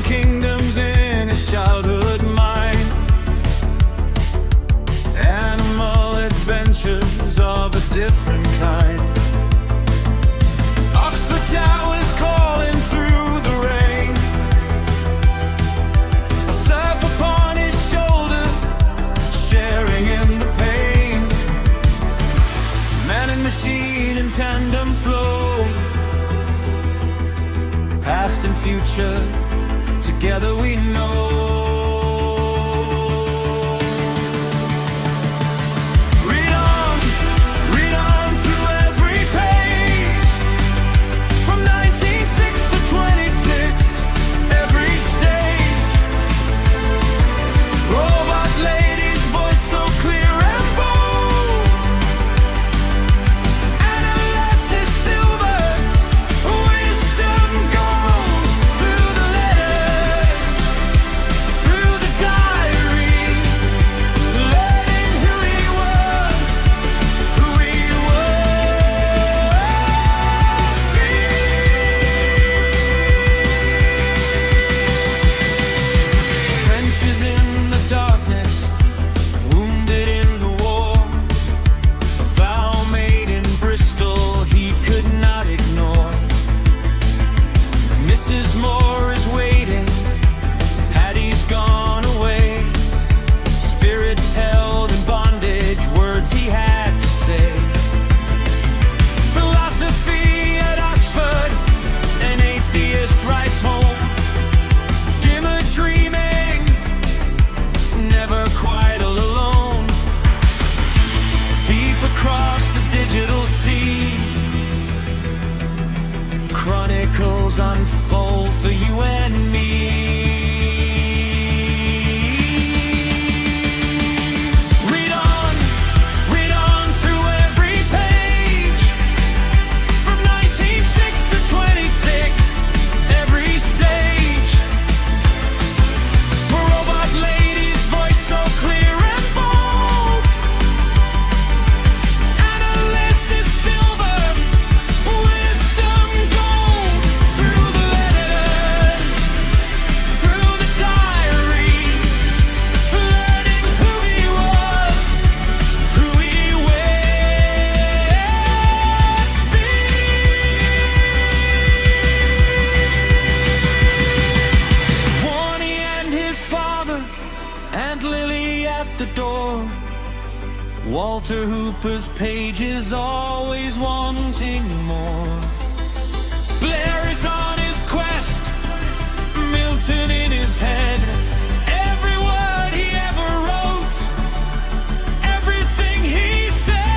Kingdoms in his childhood mind, animal adventures of a different kind. Oxford Towers calling through the rain, a surf upon his shoulder, sharing in the pain. Man and machine in tandem flow, past and future together we know. Read on through every page, from 1906 to 26, every stage. Robot lady's voice so clear and bold, analysis silver, wisdom gold. Through the letters, through the diary, learning who he was be. Trenches in the darkness, wounded in the war, a vow made in Bristol he could not ignore. Mrs. Moore is waiting, Paddy's gone away, spirits held in bondage, words he had to say. Philosophy at Oxford, an atheist writes home. Dymer dreaming, never quite all alone. Deep across the digital sea, chronicles unfold for you and me. Read on through every page, from 1906 to 26, every stage. A robot lady's voice so clear and bold, analysis silver, wisdom gold. Through the letters, through the diary, learning who he was, who he would be. Warnie and his father, and Lily at the door. Walter Hooper's pages always wanting more. Blair is on his quest, Milton in his head. Every word he ever wrote, everything he said.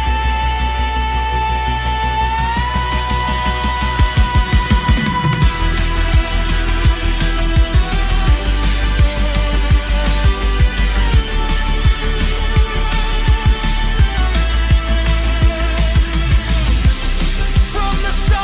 From the start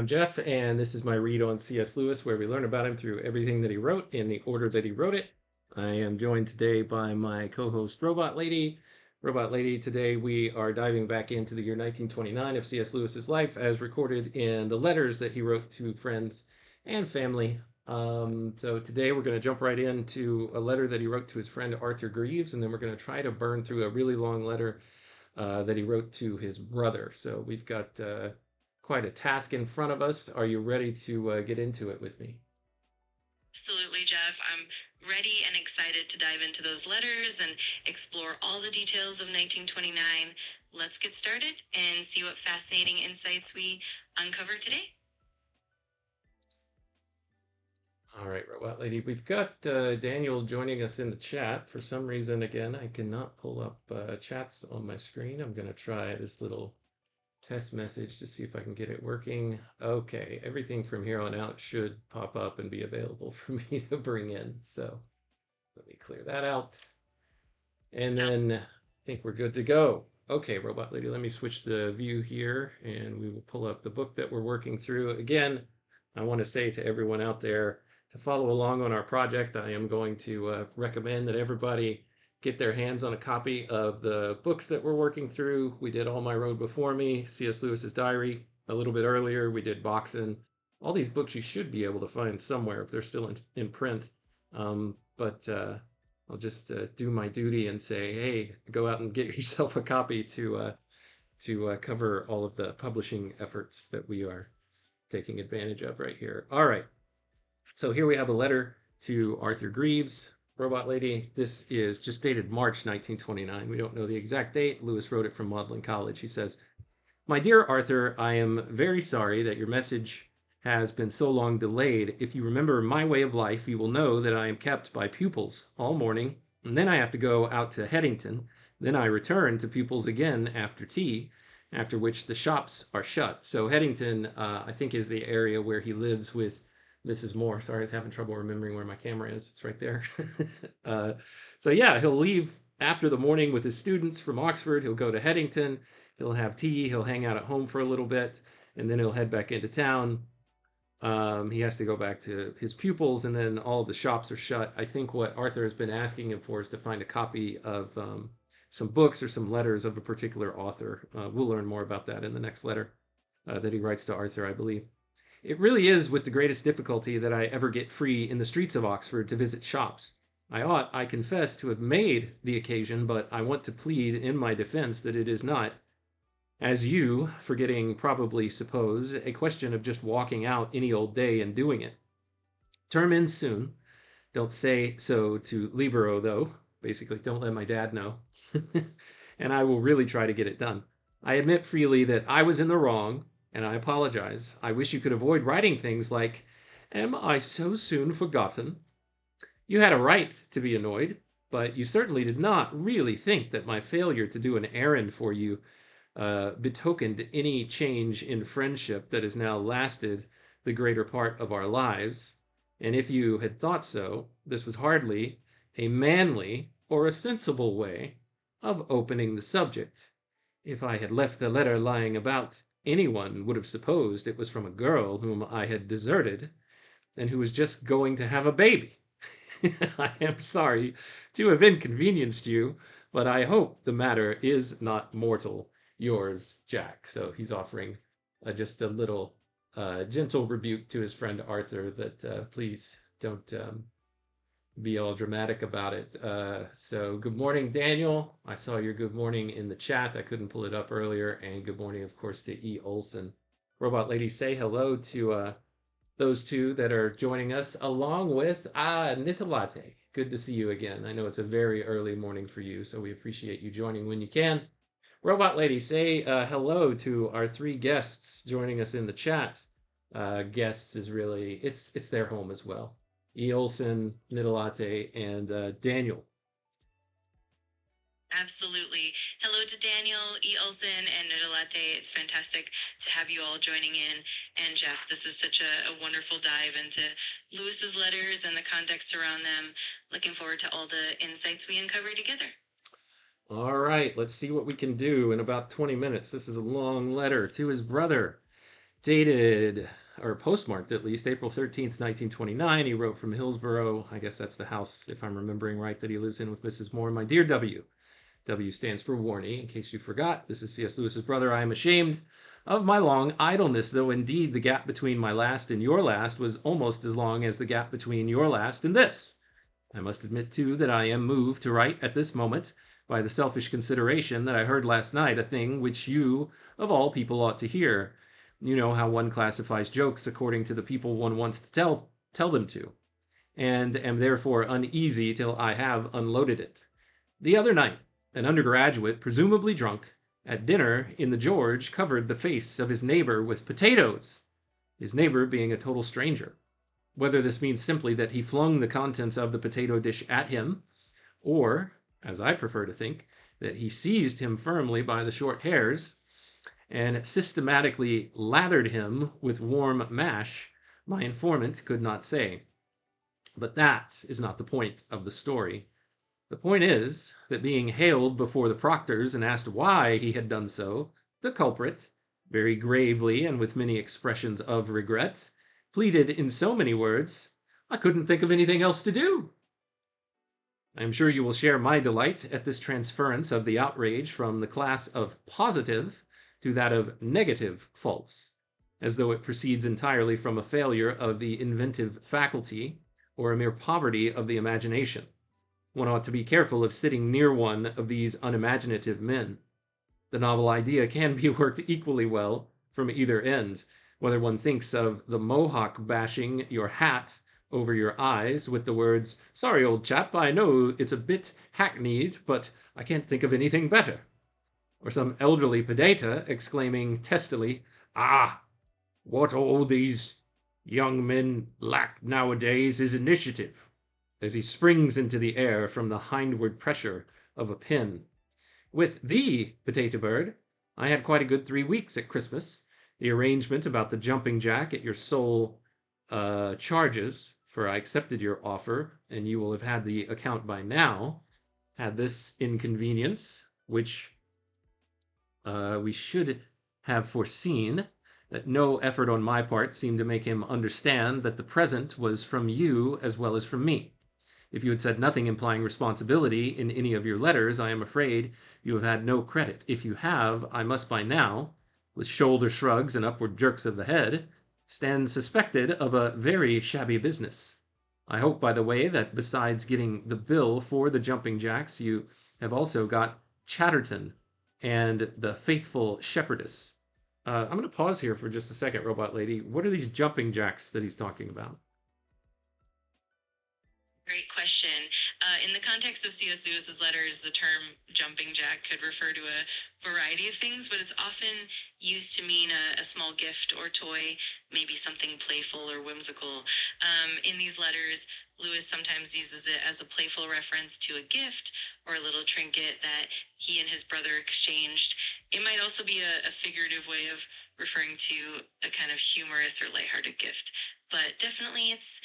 I'm Jeff, and this is my read on C.S. Lewis, where we learn about him through everything that he wrote in the order that he wrote it. I am joined today by my co-host, Robot Lady. Robot Lady, today we are diving back into the year 1929 of C.S. Lewis's life, as recorded in the letters that he wrote to friends and family. So today we're going to jump right into a letter that he wrote to his friend Arthur Greaves, and then we're going to try to burn through a really long letter that he wrote to his brother. So we've got quite a task in front of us. Are you ready to get into it with me? Absolutely, Jeff. I'm ready and excited to dive into those letters and explore all the details of 1929. Let's get started and see what fascinating insights we uncover today. All right, Robot Lady. We've got Daniel joining us in the chat. For some reason, again, I cannot pull up chats on my screen. I'm going to try this little test message to see if I can get it working. Okay, everything from here on out should pop up and be available for me to bring in. So let me clear that out. And then I think we're good to go. Okay, Robot Lady, let me switch the view here and we will pull up the book that we're working through. Again, I want to say to everyone out there to follow along on our project. I am going to recommend that everybody get their hands on a copy of the books that we're working through. We did All My Road Before Me, C.S. Lewis's Diary. A little bit earlier, we did Boxen. All these books you should be able to find somewhere if they're still in print. But I'll just do my duty and say, hey, go out and get yourself a copy to cover all of the publishing efforts that we are taking advantage of right here. All right. So here we have a letter to Arthur Greaves, Robot Lady. This is just dated March 1929. We don't know the exact date. Lewis wrote it from Magdalen College. He says, "My dear Arthur, I am very sorry that your message has been so long delayed. If you remember my way of life, you will know that I am kept by pupils all morning, and then I have to go out to Headington. Then I return to pupils again after tea, after which the shops are shut." So Headington, I think, is the area where he lives with Mrs. Moore. Sorry, I was having trouble remembering where my camera is. It's right there. So yeah, he'll leave after the morning with his students from Oxford. He'll go to Headington. He'll have tea. He'll hang out at home for a little bit, and then he'll head back into town. He has to go back to his pupils, and then all of the shops are shut. I think what Arthur has been asking him for is to find a copy of some books or some letters of a particular author. We'll learn more about that in the next letter that he writes to Arthur, I believe. "It really is with the greatest difficulty that I ever get free in the streets of Oxford to visit shops. I ought, I confess, to have made the occasion, but I want to plead in my defense that it is not, as you, forgetting probably suppose, a question of just walking out any old day and doing it. Term ends soon. Don't say so to Libero, though. Basically, don't let my dad know. And I will really try to get it done. I admit freely that I was in the wrong, and I apologize. I wish you could avoid writing things like, 'Am I so soon forgotten?' You had a right to be annoyed, but you certainly did not really think that my failure to do an errand for you betokened any change in friendship that has now lasted the greater part of our lives. And if you had thought so, this was hardly a manly or a sensible way of opening the subject. If I had left the letter lying about, anyone would have supposed it was from a girl whom I had deserted and who was just going to have a baby. I am sorry to have inconvenienced you, but I hope the matter is not mortal. Yours, Jack." So he's offering just a little gentle rebuke to his friend Arthur that please don't be all dramatic about it. So good morning, Daniel. I saw your good morning in the chat. I couldn't pull it up earlier. And good morning, of course, to E. Olson. Robot Lady, say hello to those two that are joining us, along with Nitalate. Good to see you again. I know it's a very early morning for you, so we appreciate you joining when you can. Robot Lady, say hello to our three guests joining us in the chat. Guests is really, it's their home as well. E. Olson, Nitalate, and Daniel. Absolutely. Hello to Daniel, E. Olson, and Nidalate. It's fantastic to have you all joining in. And Jeff, this is such a wonderful dive into Lewis's letters and the context around them. Looking forward to all the insights we uncover together. All right, let's see what we can do in about 20 minutes. This is a long letter to his brother. dated, or postmarked at least, April 13th, 1929. He wrote from Hillsborough. I guess that's the house, if I'm remembering right, that he lives in with Mrs. Moore. My dear W. W stands for Warnie, in case you forgot. This is C.S. Lewis's brother. I am ashamed of my long idleness, though indeed the gap between my last and your last was almost as long as the gap between your last and this. I must admit, too, that I am moved to write at this moment by the selfish consideration that I heard last night a thing which you, of all people, ought to hear. You know how one classifies jokes according to the people one wants to tell them to, and am therefore uneasy till I have unloaded it. The other night, an undergraduate, presumably drunk, at dinner in the George, covered the face of his neighbor with potatoes, his neighbor being a total stranger. Whether this means simply that he flung the contents of the potato dish at him, or, as I prefer to think, that he seized him firmly by the short hairs and systematically lathered him with warm mash, my informant could not say. But that is not the point of the story. The point is that being haled before the proctors and asked why he had done so, the culprit, very gravely and with many expressions of regret, pleaded in so many words, "I couldn't think of anything else to do." I am sure you will share my delight at this transference of the outrage from the class of positive to that of negative faults, as though it proceeds entirely from a failure of the inventive faculty or a mere poverty of the imagination. One ought to be careful of sitting near one of these unimaginative men. The novel idea can be worked equally well from either end, whether one thinks of the Mohawk bashing your hat over your eyes with the words, "Sorry, old chap, I know it's a bit hackneyed, but I can't think of anything better," or some elderly pedata exclaiming testily, "Ah, what all these young men lack nowadays is initiative," as he springs into the air from the hindward pressure of a pin. With the potato bird, I had quite a good 3 weeks at Christmas. The arrangement about the jumping jack at your sole charges, for I accepted your offer, and you will have had the account by now, had this inconvenience, which we should have foreseen, that no effort on my part seemed to make him understand that the present was from you as well as from me. If you had said nothing implying responsibility in any of your letters, I am afraid you have had no credit. If you have, I must by now, with shoulder shrugs and upward jerks of the head, stand suspected of a very shabby business. I hope, by the way, that besides getting the bill for the jumping jacks, you have also got Chatterton and the faithful shepherdess. I'm going to pause here for just a second, Robot Lady. What are these jumping jacks that he's talking about? Great question. In the context of C.S. Lewis's letters, the term jumping jack could refer to a variety of things, but it's often used to mean a small gift or toy, maybe something playful or whimsical. In these letters, Lewis sometimes uses it as a playful reference to a gift or a little trinket that he and his brother exchanged. It might also be a figurative way of referring to a kind of humorous or lighthearted gift, but definitely it's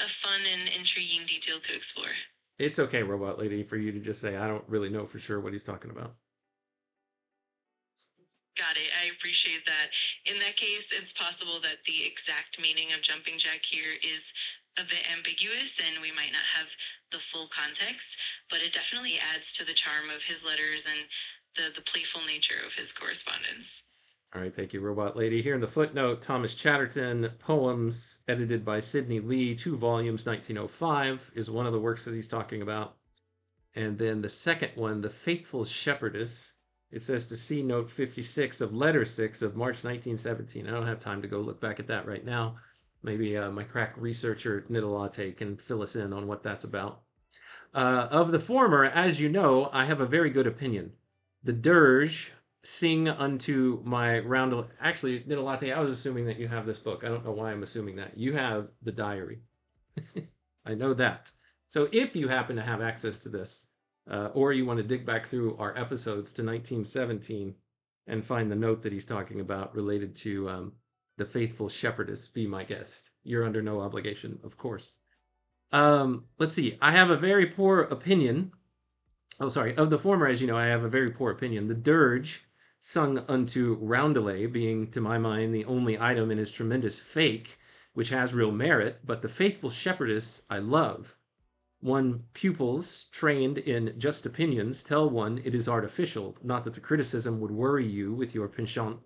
a fun and intriguing detail to explore. It's okay, Robot Lady, for you to just say, I don't really know for sure what he's talking about. Got it. I appreciate that. In that case, it's possible that the exact meaning of jumping jack here is a bit ambiguous and we might not have the full context, but it definitely adds to the charm of his letters and the playful nature of his correspondence. All right, thank you, Robot Lady. Here in the footnote, Thomas Chatterton, Poems, edited by Sidney Lee, 2 volumes, 1905, is one of the works that he's talking about. And then the second one, The Faithful Shepherdess, it says to see note 56 of letter 6 of March 1917. I don't have time to go look back at that right now. Maybe my crack researcher, Nidalate, can fill us in on what that's about. Of the former, as you know, I have a very good opinion. The dirge sing unto my round. Actually, Nidalate, I was assuming that you have this book. I don't know why I'm assuming that. You have the diary. I know that. So if you happen to have access to this, or you want to dig back through our episodes to 1917 and find the note that he's talking about related to the faithful shepherdess, be my guest. You're under no obligation, of course. Let's see. I have a very poor opinion. Oh, sorry. Of the former, as you know, I have a very poor opinion. The dirge sung unto roundelay, being, to my mind, the only item in his tremendous fake which has real merit, but the faithful shepherdess I love. One pupils trained in just opinions tell one it is artificial, not that the criticism would worry you with your penchant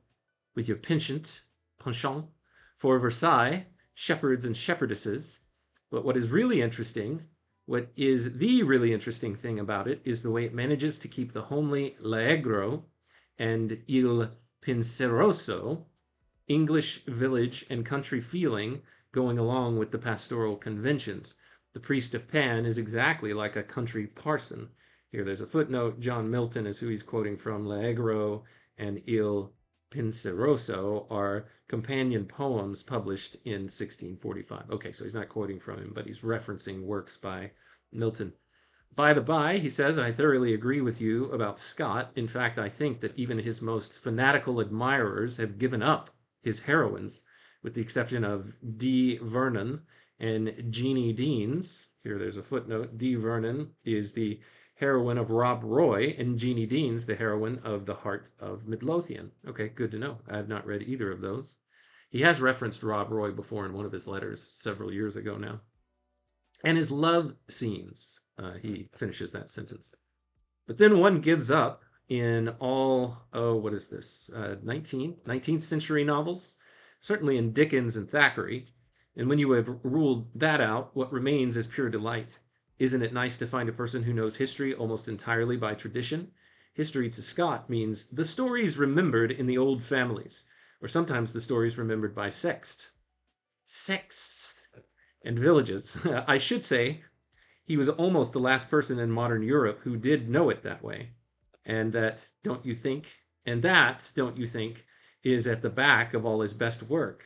for Versailles, shepherds and shepherdesses. But what is the really interesting thing about it is the way it manages to keep the homely l'allegro and il penseroso, English village and country feeling, going along with the pastoral conventions. The priest of Pan is exactly like a country parson. Here there's a footnote. John Milton is who he's quoting from. L'allegro and il penseroso are companion poems published in 1645. Okay, so he's not quoting from him, but he's referencing works by Milton. By the by, he says, I thoroughly agree with you about Scott. In fact, I think that even his most fanatical admirers have given up his heroines, with the exception of D. Vernon and Jeannie Deans. Here there's a footnote. D. Vernon is the heroine of Rob Roy, and Jeannie Deans the heroine of The Heart of Midlothian. Okay, good to know. I have not read either of those. He has referenced Rob Roy before in one of his letters several years ago now. And his love scenes. He finishes that sentence. But then one gives up in all, what is this, 19th century novels? Certainly in Dickens and Thackeray. And when you have ruled that out, what remains is pure delight. Isn't it nice to find a person who knows history almost entirely by tradition? History to Scott means the stories remembered in the old families, or sometimes the stories remembered by sects and villages. I should say he was almost the last person in modern Europe who did know it that way. And that, don't you think, is at the back of all his best work.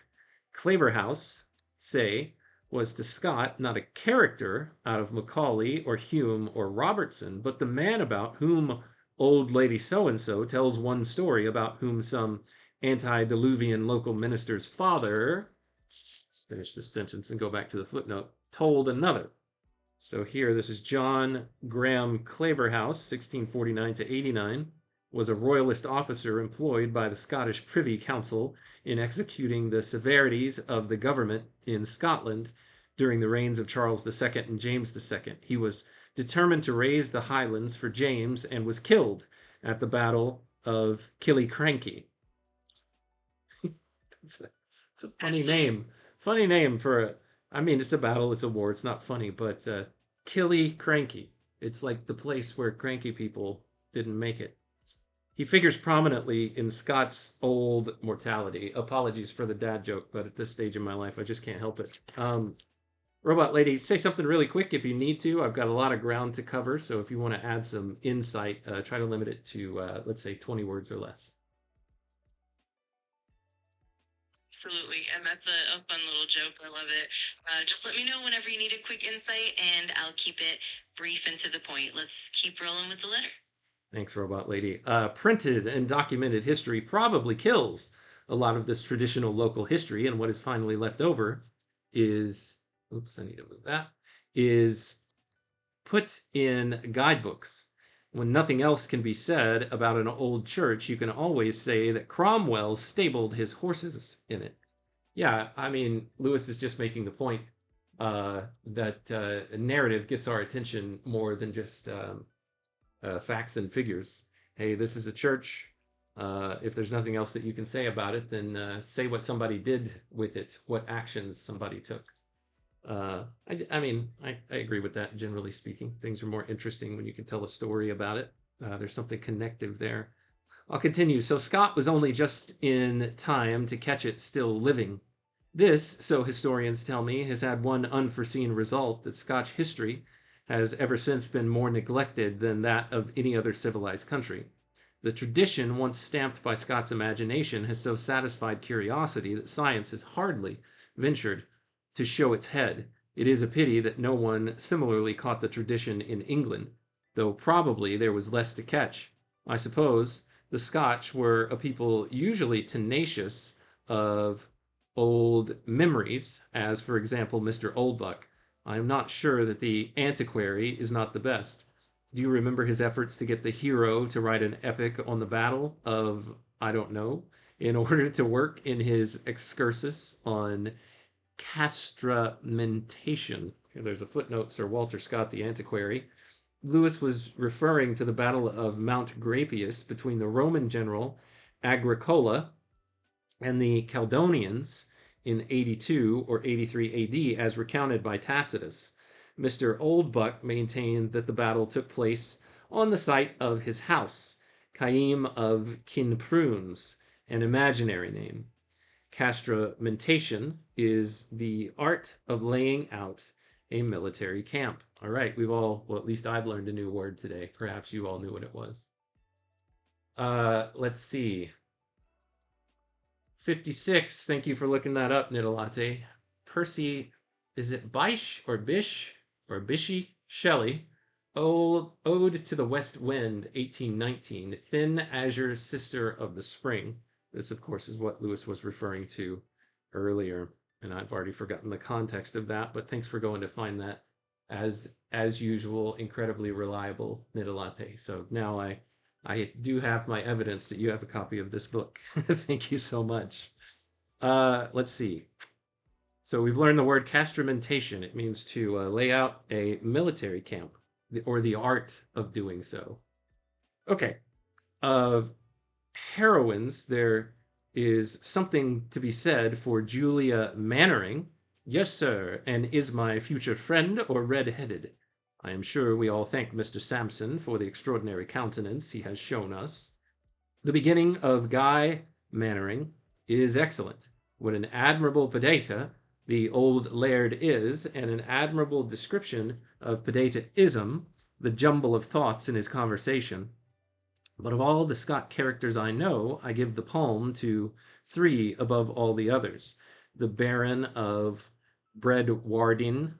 Claverhouse, say, was to Scott not a character out of Macaulay or Hume or Robertson, but the man about whom old lady so-and-so tells one story about whom some antediluvian local minister's father, let's finish this sentence and go back to the footnote, told another. So here, this is John Graham Claverhouse, 1649 to 89, was a royalist officer employed by the Scottish Privy Council in executing the severities of the government in Scotland during the reigns of Charles II and James II. He was determined to raise the Highlands for James and was killed at the Battle of Killiecrankie. It's a funny name. Funny name for it's a battle, it's a war, it's not funny, but Killiecrankie. It's like the place where cranky people didn't make it. He figures prominently in Scott's old mortality. Apologies for the dad joke, but at this stage in my life, I just can't help it. Robot Lady, say something really quick if you need to. I've got a lot of ground to cover, so if you want to add some insight, try to limit it to, let's say, 20 words or less. Absolutely, and that's a fun little joke. I love it. Just let me know whenever you need a quick insight, and I'll keep it brief and to the point. Let's keep rolling with the letter. Thanks, Robot Lady. Printed and documented history probably kills a lot of this traditional local history, and what is finally left over is, oops, I need to move that, is put in guidebooks. When nothing else can be said about an old church, you can always say that Cromwell stabled his horses in it. Yeah, Lewis is just making the point that narrative gets our attention more than just facts and figures. Hey, this is a church. If there's nothing else that you can say about it, then say what somebody did with it, what actions somebody took. I agree with that, generally speaking. Things are more interesting when you can tell a story about it. There's something connective there. I'll continue. So Scott was only just in time to catch it still living. This, so historians tell me, has had one unforeseen result, that Scotch history has ever since been more neglected than that of any other civilized country. The tradition once stamped by Scott's imagination has so satisfied curiosity that science has hardly ventured to show its head. It is a pity that no one similarly caught the tradition in England, though probably there was less to catch. I suppose the Scotch were a people usually tenacious of old memories, as, for example, Mr. Oldbuck. I am not sure that the antiquary is not the best. Do you remember his efforts to get the hero to write an epic on the battle of, I don't know, in order to work in his excursus on castramentation? There's a footnote, Sir Walter Scott, the antiquary. Lewis was referring to the Battle of Mount Grapius between the Roman general Agricola and the Caledonians in 82 or 83 AD, as recounted by Tacitus. Mr. Oldbuck maintained that the battle took place on the site of his house, Caim of Kinprunes, an imaginary name. Castramentation is the art of laying out a military camp. All right, well, at least I've learned a new word today. Perhaps you all knew what it was. Let's see. 56, thank you for looking that up, Nidalate. Percy, is it Bish or Bish or Bishy Shelley? Ode to the West Wind, 1819. Thin azure sister of the spring. This, of course, is what Lewis was referring to earlier, and I've already forgotten the context of that, but thanks for going to find that. As usual, incredibly reliable, Nidalate. So now I do have my evidence that you have a copy of this book. Thank you so much. Let's see. So we've learned the word castramentation. It means to lay out a military camp, or the art of doing so. Okay. Of heroines, there is something to be said for Julia Mannering. Yes, sir, and is my future friend or red-headed? I am sure we all thank Mr. Sampson for the extraordinary countenance he has shown us. The beginning of Guy Mannering is excellent. What an admirable pedata the old laird is, and an admirable description of pedataism, the jumble of thoughts in his conversation. But of all the Scott characters I know, I give the palm to 3 above all the others. The Baron of Bredwardine,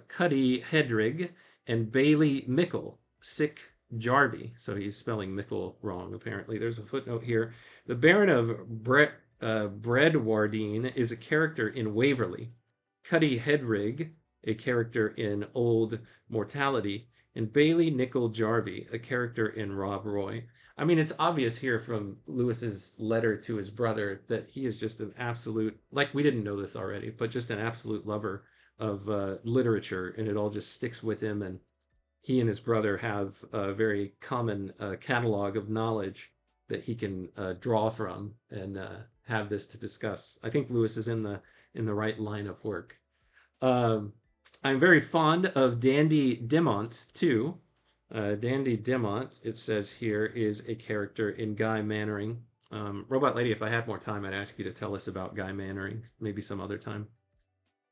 Cuddy Hedrig, and Bailey Mickle, sick Jarvie. So he's spelling Mickle wrong, apparently. There's a footnote here. The Baron of Bredwardine is a character in Waverley. Cuddy Hedrig, a character in Old Mortality, and Bailey Nickel Jarvie, a character in Rob Roy. I mean, it's obvious here from Lewis's letter to his brother that he is just an absolute, like we didn't know this already, but just an absolute lover of literature, and it all just sticks with him, and he and his brother have a very common catalog of knowledge that he can draw from and have this to discuss. I think Lewis is in the right line of work. I'm very fond of Dandy Dimont, too. Dandy Dimont, it says here, is a character in Guy Mannering. Robot Lady, if I had more time, I'd ask you to tell us about Guy Mannering, maybe some other time.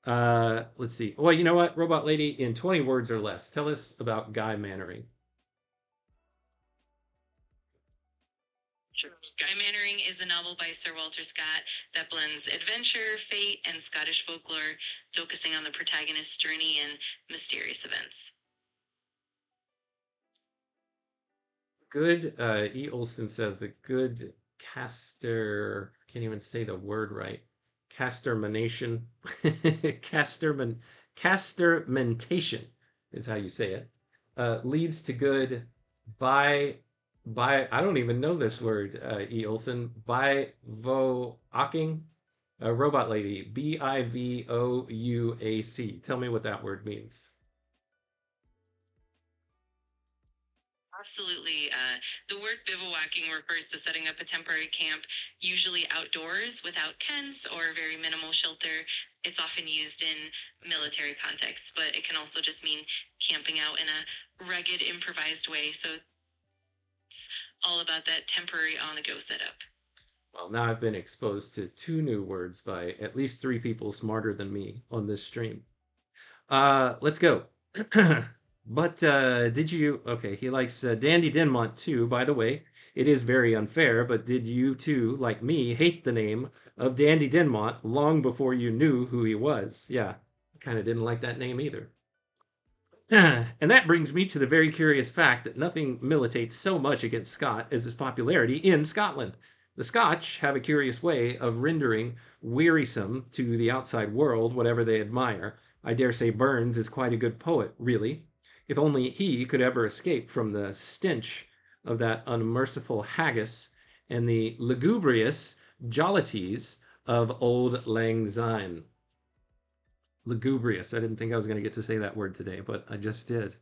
Let's see. Well, you know what, Robot Lady, in 20 words or less, tell us about Guy Mannering. Sure. Guy Mannering is a novel by Sir Walter Scott that blends adventure, fate, and Scottish folklore, focusing on the protagonist's journey and mysterious events. Good, E. Olson says the good caster, can't even say the word right. Castermanation, castermentation is how you say it. Leads to good by I don't even know this word, E. Olson. Bivoacing, Robot Lady, Bivouac. Tell me what that word means. Absolutely. The word bivouacking refers to setting up a temporary camp, usually outdoors without tents or very minimal shelter. It's often used in military contexts, but it can also just mean camping out in a rugged, improvised way. So it's all about that temporary on-the-go setup. Well, now I've been exposed to 2 new words by at least 3 people smarter than me on this stream. Let's go. But did you... Okay, he likes Dandy Dinmont too, by the way. It is very unfair, but did you too, like me, hate the name of Dandy Dinmont long before you knew who he was? Yeah, I kind of didn't like that name either. And that brings me to the very curious fact that nothing militates so much against Scott as his popularity in Scotland. The Scotch have a curious way of rendering wearisome to the outside world whatever they admire. I dare say Burns is quite a good poet, really. If only he could ever escape from the stench of that unmerciful haggis and the lugubrious jollities of Old Lang Syne. Lugubrious. I didn't think I was going to get to say that word today, but I just did.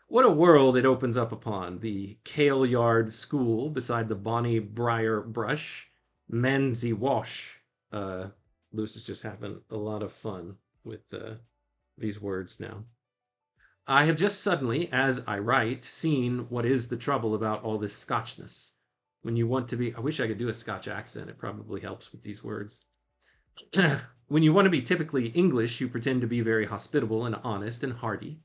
What a world it opens up upon. The Kale Yard School beside the bonny briar brush. Manzy Wash. Lewis is just having a lot of fun with these words now. I have just suddenly, as I write, seen what is the trouble about all this Scotchness. When you want to be, I wish I could do a Scotch accent. It probably helps with these words. When you want to be typically English, you pretend to be very hospitable and honest and hearty.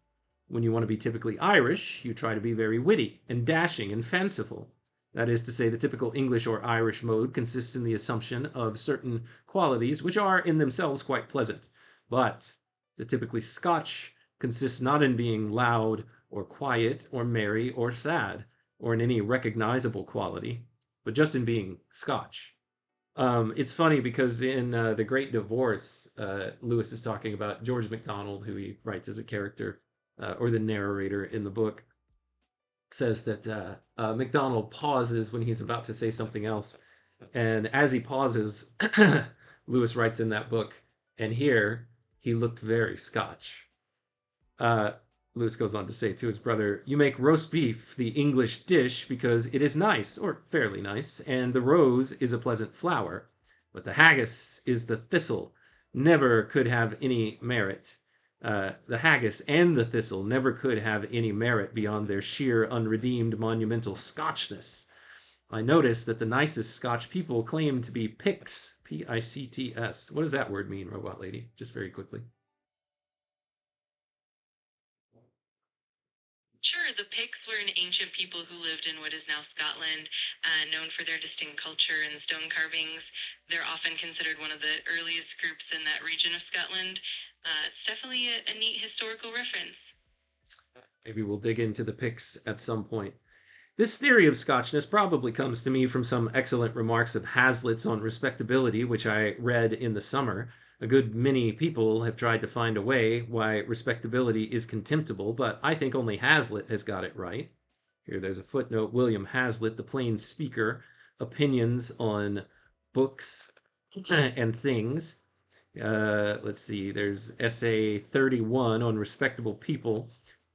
When you want to be typically Irish, you try to be very witty and dashing and fanciful. That is to say, the typical English or Irish mode consists in the assumption of certain qualities which are in themselves quite pleasant. But the typically Scotch consists not in being loud or quiet or merry or sad or in any recognizable quality, but just in being Scotch. It's funny because in The Great Divorce, Lewis is talking about George MacDonald, who he writes as a character, or the narrator in the book, says that MacDonald pauses when he's about to say something else. And as he pauses, Lewis writes in that book, and here he looked very Scotch. Lewis goes on to say to his brother, "You make roast beef the English dish because it is nice, or fairly nice, and the rose is a pleasant flower, but the haggis is the thistle, never could have any merit. The haggis and the thistle never could have any merit beyond their sheer, unredeemed, monumental Scotchness. I notice that the nicest Scotch people claim to be Picts, P-I-C-T-S. What does that word mean, Robot Lady? Just very quickly." Sure, the Picts were an ancient people who lived in what is now Scotland, known for their distinct culture and stone carvings. They're often considered one of the earliest groups in that region of Scotland. It's definitely a neat historical reference. Maybe we'll dig into the Picts at some point. This theory of Scotchness probably comes to me from some excellent remarks of Hazlitt's on respectability, which I read in the summer. A good many people have tried to find a way why respectability is contemptible, but I think only Hazlitt has got it right. Here there's a footnote. William Hazlitt, the plain speaker, opinions on books and things. Let's see, there's essay 31 on respectable people.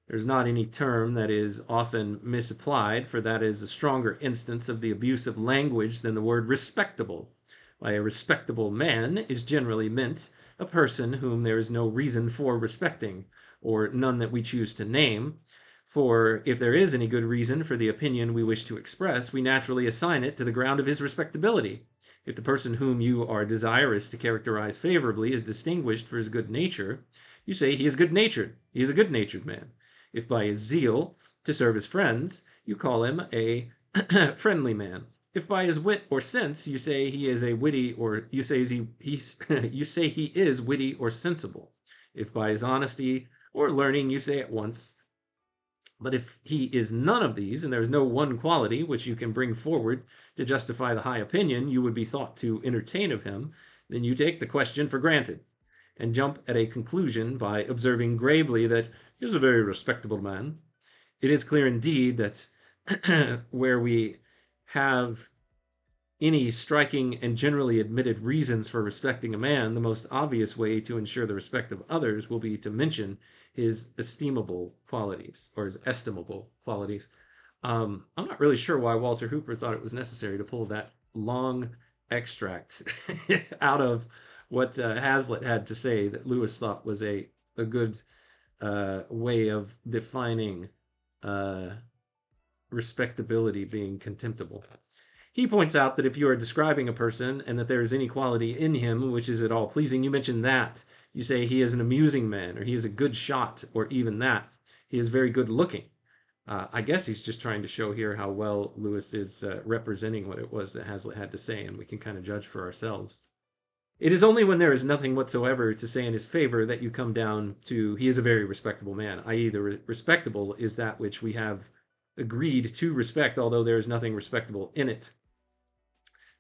There's not any term that is often misapplied, for that is a stronger instance of the abuse of language than the word respectable. By a respectable man is generally meant a person whom there is no reason for respecting, or none that we choose to name. For if there is any good reason for the opinion we wish to express, we naturally assign it to the ground of his respectability. If the person whom you are desirous to characterize favorably is distinguished for his good nature, you say he is good-natured. He is a good-natured man. If by his zeal to serve his friends, you call him a friendly man. If by his wit or sense you say he is a witty, or you say you say he is witty or sensible. If by his honesty or learning you say at once. But if he is none of these, and there is no one quality which you can bring forward to justify the high opinion you would be thought to entertain of him, then you take the question for granted, and jump at a conclusion by observing gravely that he is a very respectable man. It is clear indeed that where we have any striking and generally admitted reasons for respecting a man, the most obvious way to ensure the respect of others will be to mention his estimable qualities, or his estimable qualities. I'm not really sure why Walter Hooper thought it was necessary to pull that long extract out of what Hazlitt had to say that Lewis thought was a good way of defining respectability being contemptible. He points out that if you are describing a person and that there is any quality in him which is at all pleasing, you mention that. You say he is an amusing man, or he is a good shot, or even that. He is very good looking. I guess he's just trying to show here how well Lewis is representing what it was that Hazlitt had to say, and we can kind of judge for ourselves. It is only when there is nothing whatsoever to say in his favor that you come down to he is a very respectable man, i.e. the respectable is that which we have agreed to respect, although there is nothing respectable in it.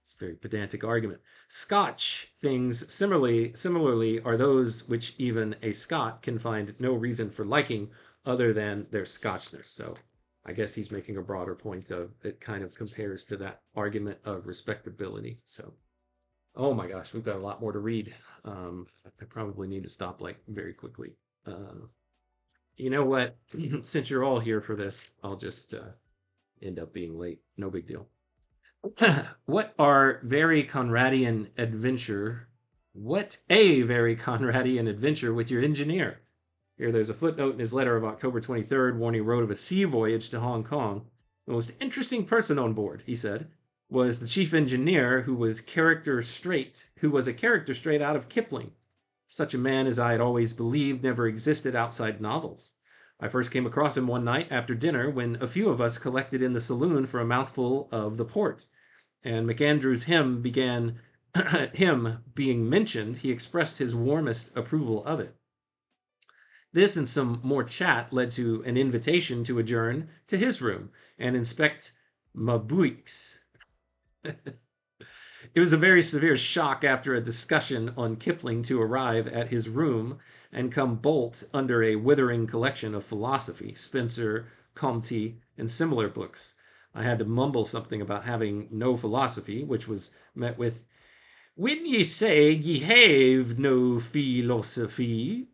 It's a very pedantic argument. Scotch things similarly are those which even a Scot can find no reason for liking other than their Scotchness. So I guess he's making a broader point of it kind of compares to that argument of respectability. So, oh my gosh, we've got a lot more to read. I probably need to stop like very quickly. You know what? Since you're all here for this, I'll just end up being late. No big deal. What a very Conradian adventure with your engineer. Here, there's a footnote in his letter of October 23rd, warning he wrote of a sea voyage to Hong Kong. The most interesting person on board, he said, was the chief engineer, who was a character straight out of Kipling. Such a man as I had always believed never existed outside novels. I first came across him one night after dinner when a few of us collected in the saloon for a mouthful of the port, and MacAndrew's hymn being mentioned, he expressed his warmest approval of it. This and some more chat led to an invitation to adjourn to his room and inspect Mabuick's. It was a very severe shock after a discussion on Kipling to arrive at his room and come bolt under a withering collection of philosophy, Spencer, Comte, and similar books. I had to mumble something about having no philosophy, which was met with, "When ye say ye have no philosophy,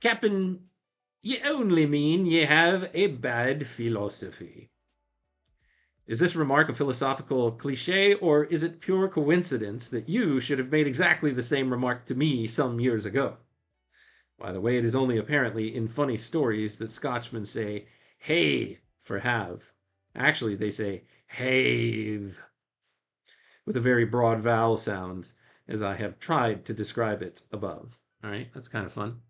Cap'n, ye only mean ye have a bad philosophy." Is this remark a philosophical cliché, or is it pure coincidence that you should have made exactly the same remark to me some years ago? By the way, it is only apparently in funny stories that Scotchmen say "hey" for have. Actually, they say "have" with a very broad vowel sound, as I have tried to describe it above. All right, that's kind of fun.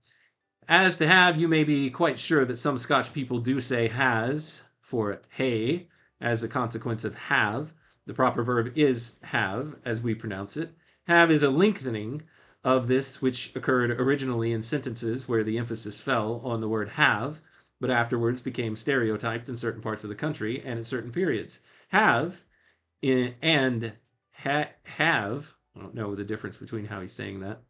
As to have, you may be quite sure that some Scotch people do say has for hey, as a consequence of have. The proper verb is have, as we pronounce it. Have is a lengthening of this, which occurred originally in sentences where the emphasis fell on the word have, but afterwards became stereotyped in certain parts of the country and at certain periods. Have and have, I don't know the difference between how he's saying that,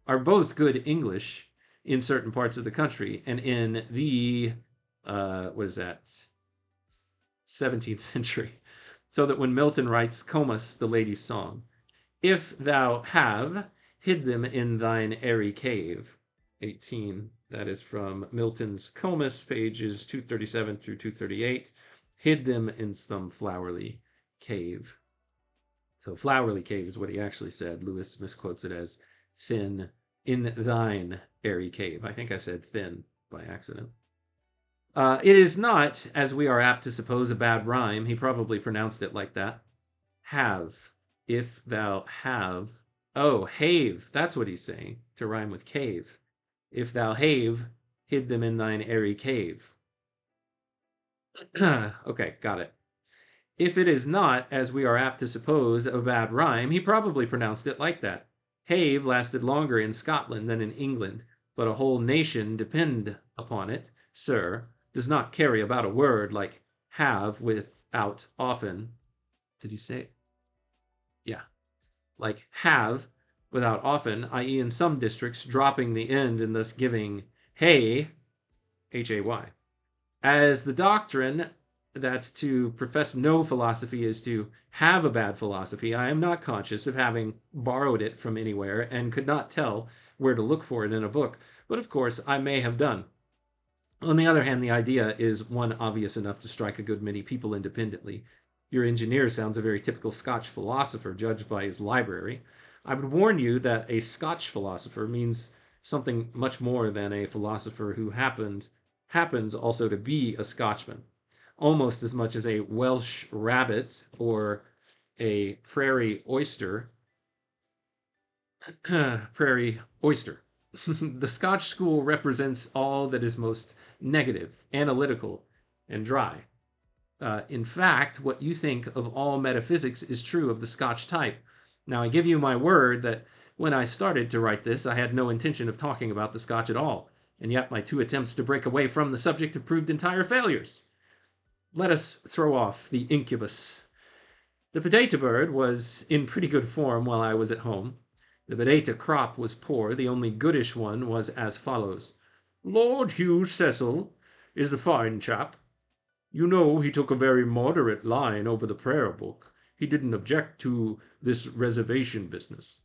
are both good English in certain parts of the country, and in the, 17th century. So that when Milton writes Comus, the Lady's Song, "If thou have hid them in thine airy cave," 18, that is from Milton's Comus, pages 237 through 238, "hid them in some flowery cave." So flowery cave is what he actually said. Lewis misquotes it as thin in thine airy cave. I think I said thin by accident. It is not, as we are apt to suppose, a bad rhyme. He probably pronounced it like that. Have. If thou have. Oh, have. That's what he's saying, to rhyme with cave. If thou have hid them in thine airy cave. Okay, got it. If it is not, as we are apt to suppose, a bad rhyme, he probably pronounced it like that. Have lasted longer in Scotland than in England, but a whole nation, depend upon it, sir, does not carry about a word like have without often. Did he say it? Yeah. Like have without often, i.e. in some districts dropping the end and thus giving hay, H-A-Y. As the doctrine that to profess no philosophy is to have a bad philosophy, I am not conscious of having borrowed it from anywhere and could not tell where to look for it in a book, but of course I may have done. On the other hand, the idea is one obvious enough to strike a good many people independently. Your engineer sounds a very typical Scotch philosopher, judged by his library. I would warn you that a Scotch philosopher means something much more than a philosopher who happens also to be a Scotchman, almost as much as a Welsh rabbit or a prairie oyster. Prairie oyster. The Scotch school represents all that is most negative, analytical, and dry. In fact, what you think of all metaphysics is true of the Scotch type. Now, I give you my word that when I started to write this, I had no intention of talking about the Scotch at all, and yet my 2 attempts to break away from the subject have proved entire failures. Let us throw off the incubus. The potato bird was in pretty good form while I was at home. The potato crop was poor. The only goodish one was as follows: "Lord Hugh Cecil, is a fine chap. You know, he took a very moderate line over the prayer book. He didn't object to this reservation business.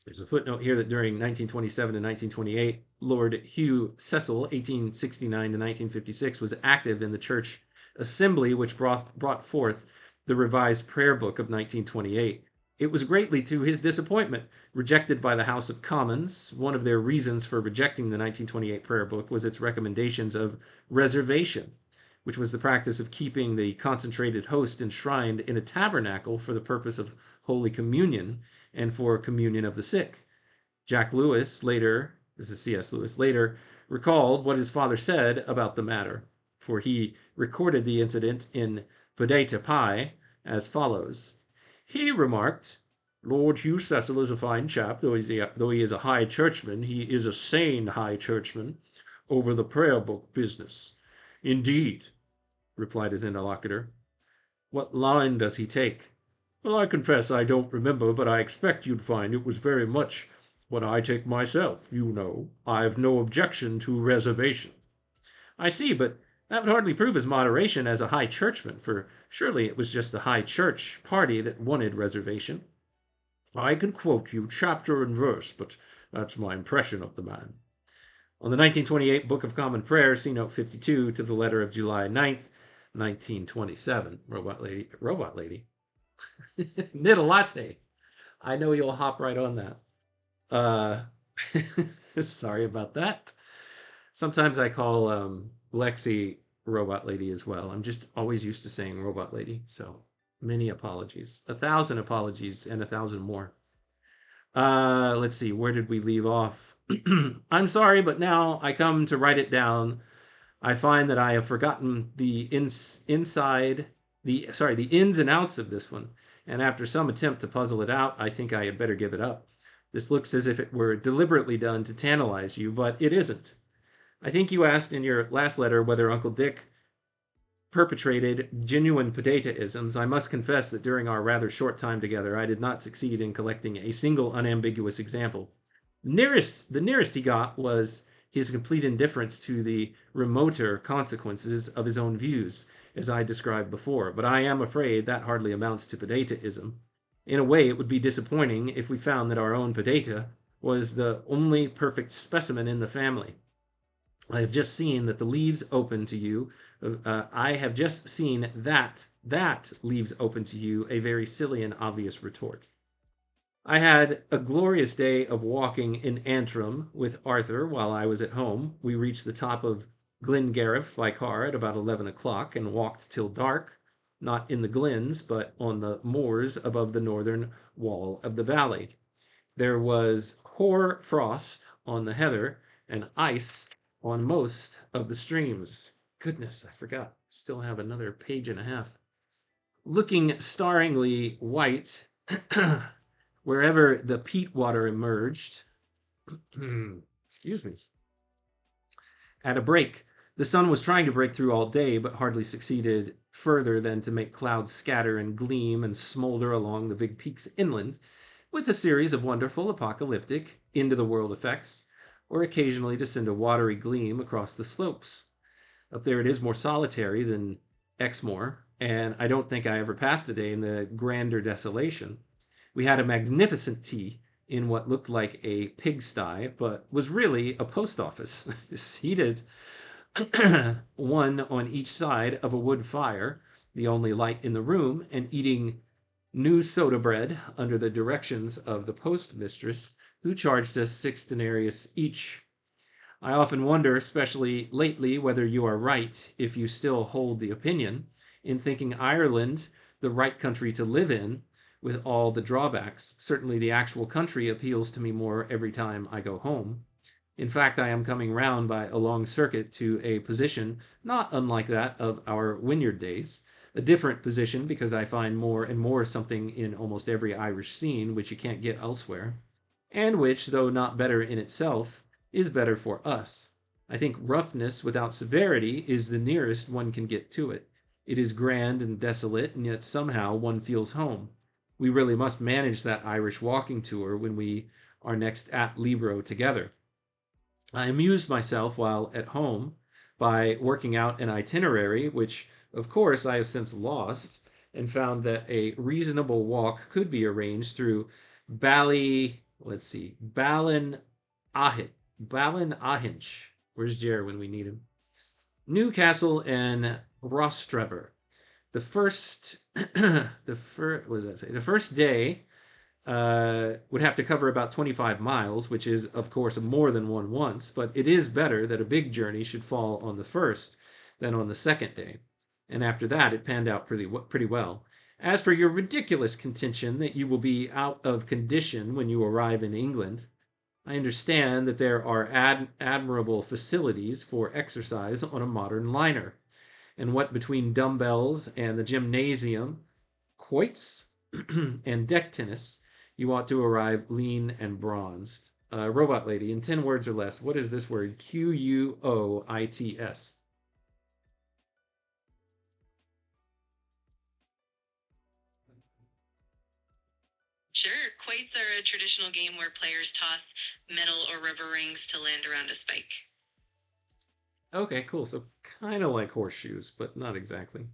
There's a footnote here that during 1927 and 1928, Lord Hugh Cecil, 1869 to 1956, was active in the church assembly which brought forth the revised prayer book of 1928. It was greatly to his disappointment rejected by the House of Commons. One of their reasons for rejecting the 1928 prayer book was its recommendations of reservation, which was the practice of keeping the consecrated host enshrined in a tabernacle for the purpose of Holy Communion and for communion of the sick. Jack Lewis later, this is C.S. Lewis, later recalled what his father said about the matter, for he recorded the incident in Pudeta Pi as follows. He remarked, Lord Hugh Cecil is a fine chap, though he is a high churchman, he is a sane high churchman over the prayer book business. Indeed, replied his interlocutor. What line does he take? Well, I confess I don't remember, but I expect you'd find it was very much what I take myself. You know, I've no objection to reservation. I see, but that would hardly prove his moderation as a high churchman, for surely it was just the high church party that wanted reservation. I can quote you chapter and verse, but that's my impression of the man. On the 1928 Book of Common Prayer, see note 52 to the letter of July 9th, 1927. Robot lady. Knit a latte. I know you'll hop right on that. Sorry about that. Sometimes I call Lexi robot lady as well. I'm just always used to saying robot lady, so many apologies. 1,000 apologies and 1,000 more. Let's see, where did we leave off? I'm sorry, but now I come to write it down. I find that I have forgotten the ins and outs of this one, and after some attempt to puzzle it out, I think I had better give it up. This looks as if it were deliberately done to tantalize you, but it isn't. I think you asked in your last letter whether Uncle Dick perpetrated genuine potato-isms. I must confess that during our rather short time together, I did not succeed in collecting a single unambiguous example. The nearest he got was his complete indifference to the remoter consequences of his own views, as I described before, but I am afraid that hardly amounts to potato-ism. In a way, it would be disappointing if we found that our own potato was the only perfect specimen in the family. I have just seen that the leaves open to you. I have just seen that leaves open to you a very silly and obvious retort. I had a glorious day of walking in Antrim with Arthur while I was at home. We reached the top of Glengariff by car at about 11 o'clock and walked till dark, not in the glens, but on the moors above the northern wall of the valley. There was hoar frost on the heather and ice on most of the streams. Goodness, I forgot. Still have another page and a half. Looking staringly white wherever the peat water emerged. Excuse me. At a break, the sun was trying to break through all day, but hardly succeeded further than to make clouds scatter and gleam and smolder along the big peaks inland, with a series of wonderful apocalyptic, into-the-world effects, or occasionally to send a watery gleam across the slopes. Up there it is more solitary than Exmoor, and I don't think I ever passed a day in the grander desolation. We had a magnificent tea in what looked like a pigsty, but was really a post office, seated one on each side of a wood fire, the only light in the room, and eating new soda bread under the directions of the postmistress, who charged us 6 denarius each. I often wonder, especially lately, whether you are right, if you still hold the opinion, in thinking Ireland the right country to live in, with all the drawbacks. Certainly the actual country appeals to me more every time I go home. In fact, I am coming round by a long circuit to a position not unlike that of our Wynyard days, a different position because I find more and more something in almost every Irish scene which you can't get elsewhere, and which, though not better in itself, is better for us. I think roughness without severity is the nearest one can get to it. It is grand and desolate, and yet somehow one feels home. We really must manage that Irish walking tour when we are next at Libro together. I amused myself while at home by working out an itinerary, which of course I have since lost, and found that a reasonable walk could be arranged through let's see, Ballinahitch. Where's Jer when we need him? Newcastle and Rostrevor. The first, what does that say? The first day would have to cover about 25 miles, which is, of course, more than one once, but it is better that a big journey should fall on the first than on the second day. And after that, it panned out pretty well. As for your ridiculous contention that you will be out of condition when you arrive in England, I understand that there are admirable facilities for exercise on a modern liner, and what between dumbbells and the gymnasium, quoits, and deck tennis, you ought to arrive lean and bronzed. Robot lady, in 10 words or less, what is this word? Quoits. Sure, quoits are a traditional game where players toss metal or rubber rings to land around a spike. Okay, cool. So kind of like horseshoes, but not exactly.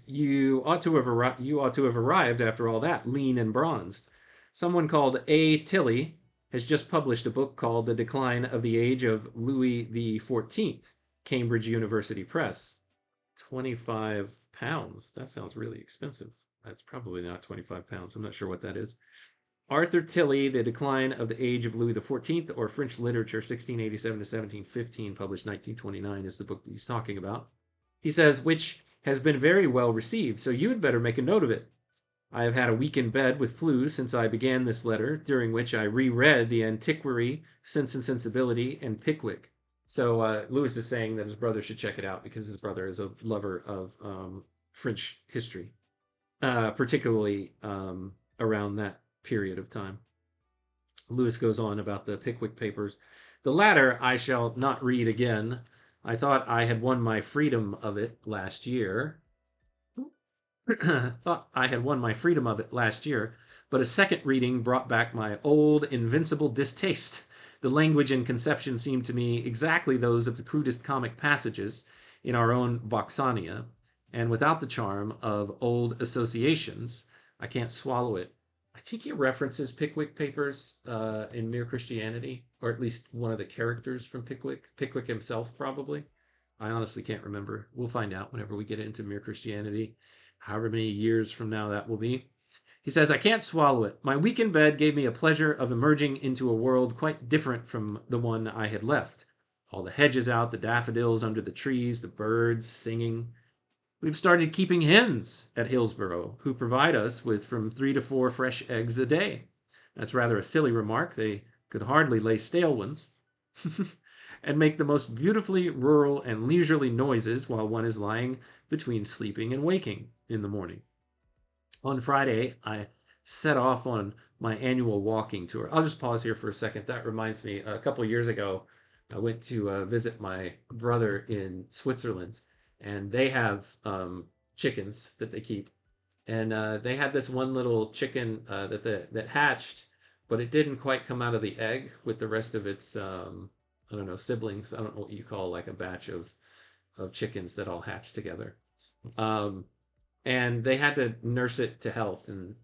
You ought to have arrived after all that, lean and bronzed. Someone called A. Tilley has just published a book called The Decline of the Age of Louis XIV, Cambridge University Press. £25. That sounds really expensive. That's probably not 25 pounds. I'm not sure what that is. Arthur Tilley, The Decline of the Age of Louis XIV, or French Literature, 1687 to 1715, published 1929, is the book that he's talking about. He says, which has been very well received, so you had better make a note of it. I have had a week in bed with flu since I began this letter, during which I reread The Antiquary, Sense and Sensibility, and Pickwick. So Lewis is saying that his brother should check it out because his brother is a lover of French history, particularly around that period of time. Lewis goes on about the Pickwick Papers. The latter I shall not read again. I thought I had won my freedom of it last year. But a second reading brought back my old invincible distaste. The language and conception seemed to me exactly those of the crudest comic passages in our own Vauxhania, and without the charm of old associations, I can't swallow it. I think he references Pickwick Papers in Mere Christianity, or at least one of the characters from Pickwick. Pickwick himself, probably. I honestly can't remember. We'll find out whenever we get into Mere Christianity, however many years from now that will be. He says, I can't swallow it. My week in bed gave me a pleasure of emerging into a world quite different from the one I had left. All the hedges out, the daffodils under the trees, the birds singing. We've started keeping hens at Hillsborough, who provide us with from 3 to 4 fresh eggs a day. That's rather a silly remark. They could hardly lay stale ones. And make the most beautifully rural and leisurely noises while one is lying between sleeping and waking in the morning. On Friday, I set off on my annual walking tour. I'll just pause here for a second. That reminds me, a couple of years ago, I went to visit my brother in Switzerland, and they have chickens that they keep. And they had this one little chicken that hatched, but it didn't quite come out of the egg with the rest of its, I don't know, siblings. I don't know what you call like a batch of chickens that all hatch together. And they had to nurse it to health, and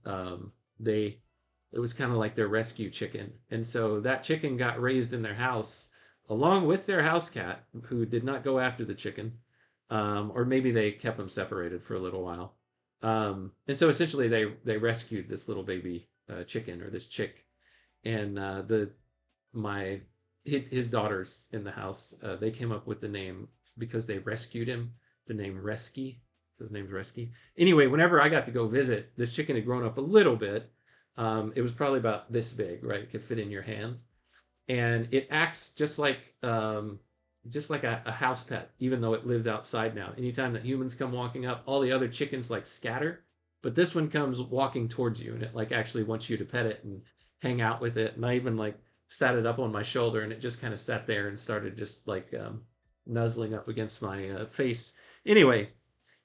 it was kind of like their rescue chicken. And so that chicken got raised in their house along with their house cat, who did not go after the chicken. Or maybe they kept them separated for a little while. And so essentially they rescued this little baby chicken, or this chick. And his daughters in the house, they came up with the name, because they rescued him, the name Resky. So his name's Resky. Anyway, whenever I got to go visit, this chicken had grown up a little bit. It was probably about this big, right? It could fit in your hand. And it acts just like a house pet, even though it lives outside now. Anytime that humans come walking up, all the other chickens like scatter, but this one comes walking towards you, and it like actually wants you to pet it and hang out with it. And I even like sat it up on my shoulder, and it just kind of sat there and started just like nuzzling up against my face. Anyway,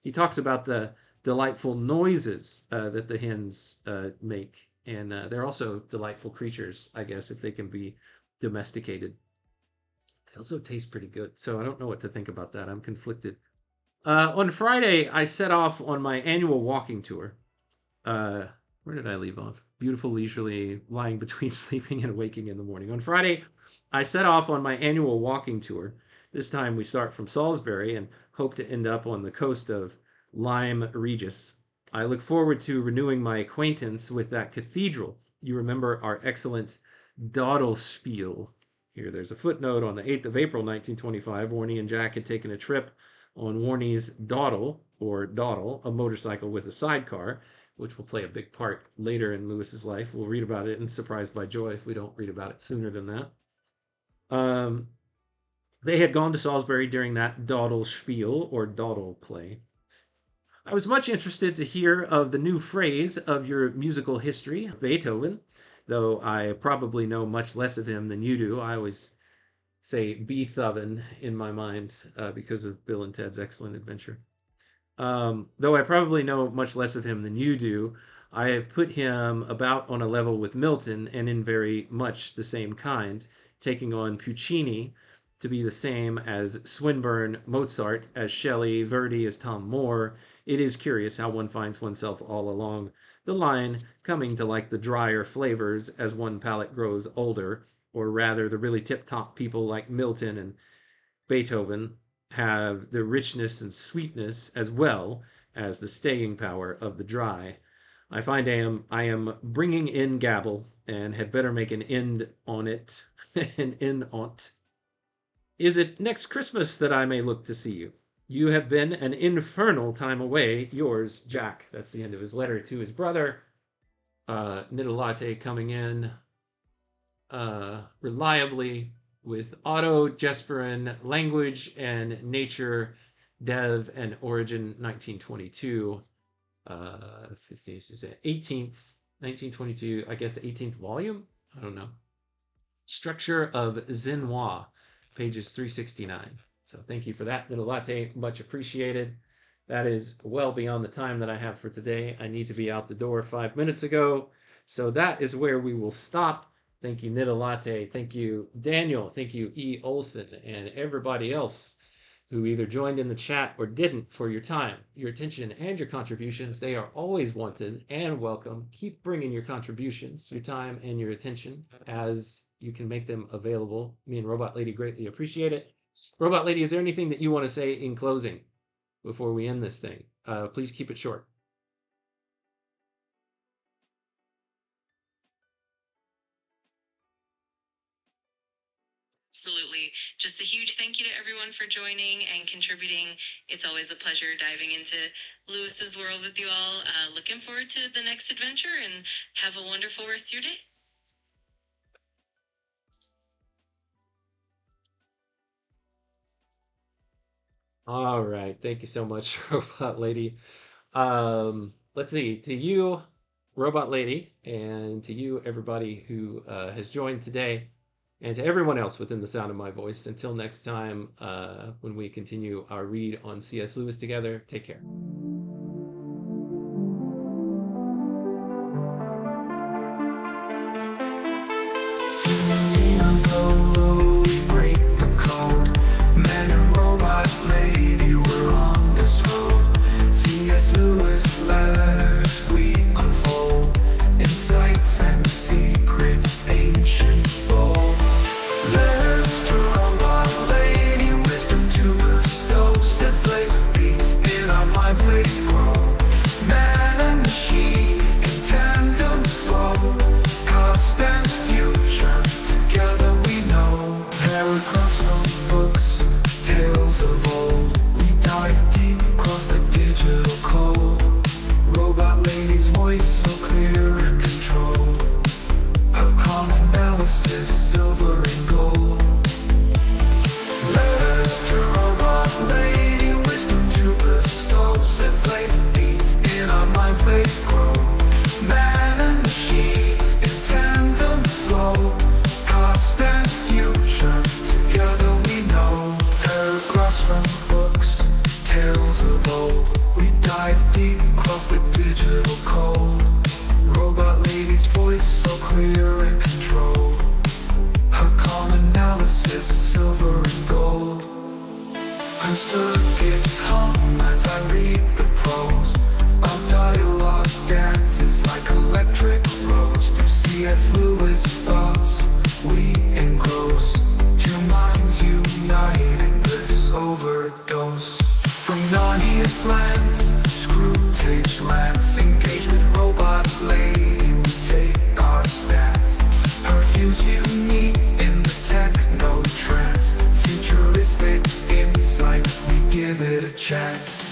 he talks about the delightful noises that the hens make, and they're also delightful creatures, I guess, if they can be domesticated. also tastes pretty good. So I don't know what to think about that. I'm conflicted. On Friday, I set off on my annual walking tour. Where did I leave off? Beautiful, leisurely, lying between sleeping and waking in the morning. On Friday, I set off on my annual walking tour. This time we start from Salisbury and hope to end up on the coast of Lyme Regis. I look forward to renewing my acquaintance with that cathedral. You remember our excellent dawdle spiel. Here, there's a footnote. On the 8th of April, 1925, Warney and Jack had taken a trip on Warney's Dawdle, or Dawdle, a motorcycle with a sidecar, which will play a big part later in Lewis's life. We'll read about it in Surprised by Joy if we don't read about it sooner than that. They had gone to Salisbury during that dawdle spiel, or dawdle play. I was much interested to hear of the new phrase of your musical history of Beethoven, though I probably know much less of him than you do. I always say Beethoven in my mind because of Bill and Ted's Excellent Adventure. Though I probably know much less of him than you do, I have put him about on a level with Milton and in very much the same kind, taking on Puccini to be the same as Swinburne, Mozart, as Shelley, Verdi as Tom Moore. It is curious how one finds oneself all along the line, coming to like the drier flavors as one palate grows older, or rather the really tip-top people like Milton and Beethoven have the richness and sweetness as well as the staying power of the dry. I find I am bringing in gabble and had better make an end on it, an end on't. Is it next Christmas that I may look to see you? You have been an infernal time away. Yours, Jack. That's the end of his letter to his brother. Nidalate coming in reliably with Otto, Jesperin, Language and Nature, Dev and Origin, 1922. 15th, is it 18th, 1922, I guess 18th volume? I don't know. Structure of Xinhua, pages 369. So thank you for that, Nidalate. Much appreciated. That is well beyond the time that I have for today. I need to be out the door 5 minutes ago. So that is where we will stop. Thank you, Nidalate. Thank you, Daniel. Thank you, E. Olson, and everybody else who either joined in the chat or didn't, for your time, your attention, and your contributions. They are always wanted and welcome. Keep bringing your contributions, your time, and your attention as you can make them available. Me and Robot Lady greatly appreciate it. Robot Lady, is there anything that you want to say in closing before we end this thing? Please keep it short. Absolutely. Just a huge thank you to everyone for joining and contributing. It's always a pleasure diving into Lewis's world with you all. Looking forward to the next adventure, and have a wonderful rest of your day. All right. Thank you so much, Robot Lady. Let's see. To you, Robot Lady, and to you, everybody who has joined today, and to everyone else within the sound of my voice. Until next time, when we continue our read on C.S. Lewis together, take care. Break the code. Man and robot lady, we're on this road. C.S. Lewis letters we unfold. Insights and secrets ancient bold. Letters to robot lady, wisdom to bestow. Set flavor beats in our minds. circuits hum as I read the prose. Our dialogue dances like electric rose. Through C.S. Lewis' thoughts we engross. Two minds unite in this overdose. From Narnia's lands, Screwtape lands, engage with robot lady, we take our stance. Her views unique in the techno trance. Futuristic insights, we give it a chance.